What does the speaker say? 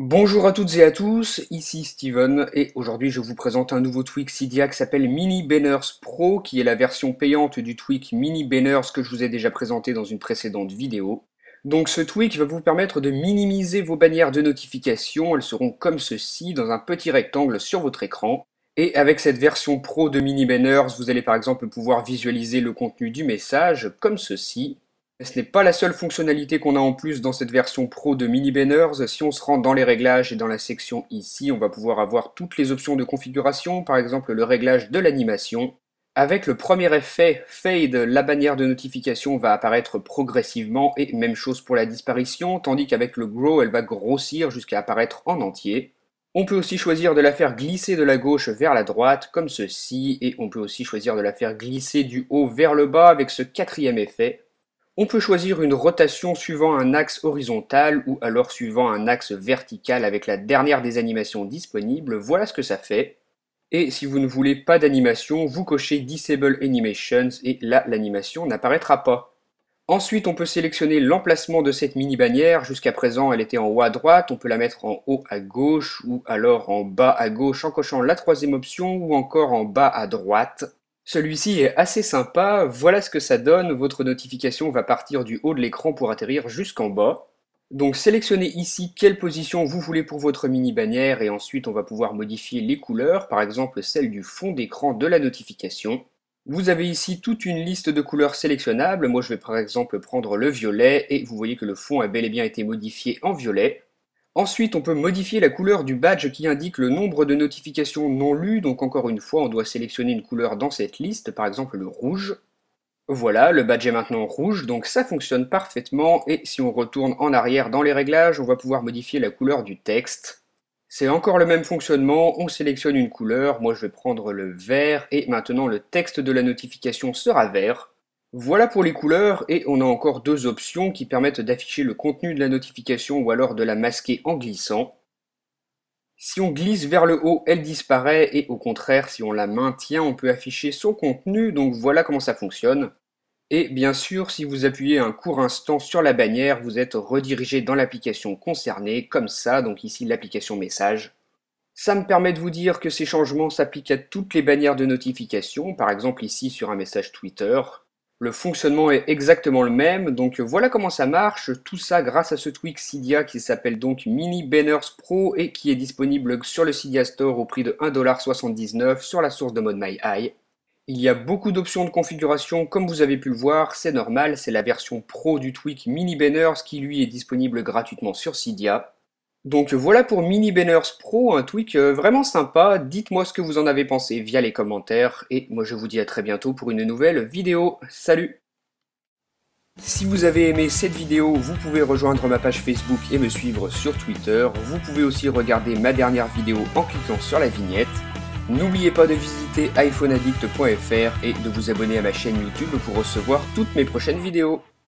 Bonjour à toutes et à tous, ici Steven et aujourd'hui je vous présente un nouveau tweak Cydia qui s'appelle Mini Banners Pro qui est la version payante du tweak Mini Banners que je vous ai déjà présenté dans une précédente vidéo. Donc ce tweak va vous permettre de minimiser vos bannières de notification, elles seront comme ceci dans un petit rectangle sur votre écran. Et avec cette version pro de Mini Banners, vous allez par exemple pouvoir visualiser le contenu du message comme ceci. Mais ce n'est pas la seule fonctionnalité qu'on a en plus dans cette version pro de Mini Banners. Si on se rend dans les réglages et dans la section ici, on va pouvoir avoir toutes les options de configuration, par exemple le réglage de l'animation. Avec le premier effet Fade, la bannière de notification va apparaître progressivement et même chose pour la disparition, tandis qu'avec le Grow, elle va grossir jusqu'à apparaître en entier. On peut aussi choisir de la faire glisser de la gauche vers la droite, comme ceci, et on peut aussi choisir de la faire glisser du haut vers le bas avec ce quatrième effet. On peut choisir une rotation suivant un axe horizontal ou alors suivant un axe vertical avec la dernière des animations disponibles, voilà ce que ça fait. Et si vous ne voulez pas d'animation, vous cochez Disable Animations et là l'animation n'apparaîtra pas. Ensuite on peut sélectionner l'emplacement de cette mini bannière, jusqu'à présent elle était en haut à droite, on peut la mettre en haut à gauche ou alors en bas à gauche en cochant la troisième option ou encore en bas à droite. Celui-ci est assez sympa, voilà ce que ça donne, votre notification va partir du haut de l'écran pour atterrir jusqu'en bas. Donc sélectionnez ici quelle position vous voulez pour votre mini bannière et ensuite on va pouvoir modifier les couleurs, par exemple celle du fond d'écran de la notification. Vous avez ici toute une liste de couleurs sélectionnables, moi je vais par exemple prendre le violet et vous voyez que le fond a bel et bien été modifié en violet. Ensuite, on peut modifier la couleur du badge qui indique le nombre de notifications non lues, donc encore une fois, on doit sélectionner une couleur dans cette liste, par exemple le rouge. Voilà, le badge est maintenant rouge, donc ça fonctionne parfaitement, et si on retourne en arrière dans les réglages, on va pouvoir modifier la couleur du texte. C'est encore le même fonctionnement, on sélectionne une couleur, moi je vais prendre le vert, et maintenant le texte de la notification sera vert. Voilà pour les couleurs et on a encore deux options qui permettent d'afficher le contenu de la notification ou alors de la masquer en glissant. Si on glisse vers le haut, elle disparaît et au contraire, si on la maintient, on peut afficher son contenu, donc voilà comment ça fonctionne. Et bien sûr, si vous appuyez un court instant sur la bannière, vous êtes redirigé dans l'application concernée, comme ça, donc ici l'application message. Ça me permet de vous dire que ces changements s'appliquent à toutes les bannières de notification, par exemple ici sur un message Twitter. Le fonctionnement est exactement le même, donc voilà comment ça marche, tout ça grâce à ce tweak Cydia qui s'appelle donc Mini Banners Pro et qui est disponible sur le Cydia Store au prix de 1,79$ sur la source de mode MyEye. Il y a beaucoup d'options de configuration, comme vous avez pu le voir, c'est normal, c'est la version pro du tweak Mini Banners qui lui est disponible gratuitement sur Cydia. Donc voilà pour Mini Banners Pro, un tweak vraiment sympa, dites-moi ce que vous en avez pensé via les commentaires, et moi je vous dis à très bientôt pour une nouvelle vidéo, salut! Si vous avez aimé cette vidéo, vous pouvez rejoindre ma page Facebook et me suivre sur Twitter, vous pouvez aussi regarder ma dernière vidéo en cliquant sur la vignette. N'oubliez pas de visiter iPhoneaddict.fr et de vous abonner à ma chaîne YouTube pour recevoir toutes mes prochaines vidéos.